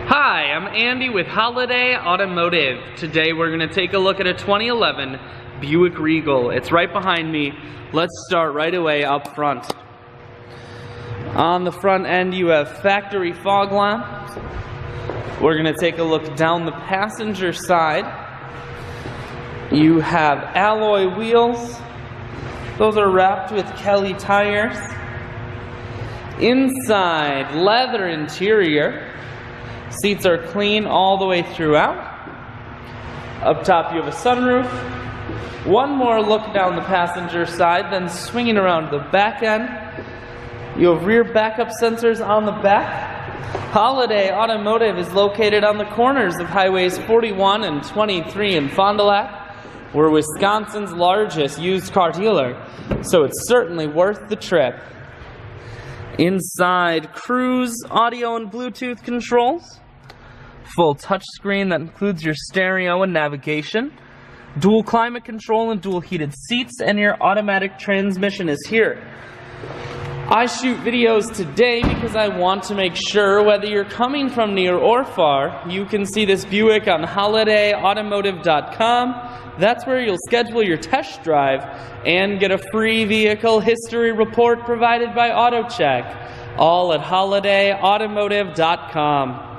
Hi, I'm Andy with Holiday Automotive. Today we're going to take a look at a 2011 Buick Regal. It's right behind me. Let's start right away up front. On the front end you have factory fog lamps. We're going to take a look down the passenger side. You have alloy wheels. Those are wrapped with Kelly tires. Inside, leather interior. Seats are clean all the way throughout. Up top you have a sunroof. One more look down the passenger side, then swinging around the back end. You have rear backup sensors on the back. Holiday Automotive is located on the corners of Highways 41 and 23 in Fond du Lac. We're Wisconsin's largest used car dealer, so it's certainly worth the trip. Inside, cruise, audio and Bluetooth controls. Full touchscreen that includes your stereo and navigation. Dual climate control and dual heated seats, and your automatic transmission is here. I shoot videos today because I want to make sure whether you're coming from near or far, you can see this Buick on holidayautomotive.com. That's where you'll schedule your test drive and get a free vehicle history report provided by AutoCheck. All at holidayautomotive.com.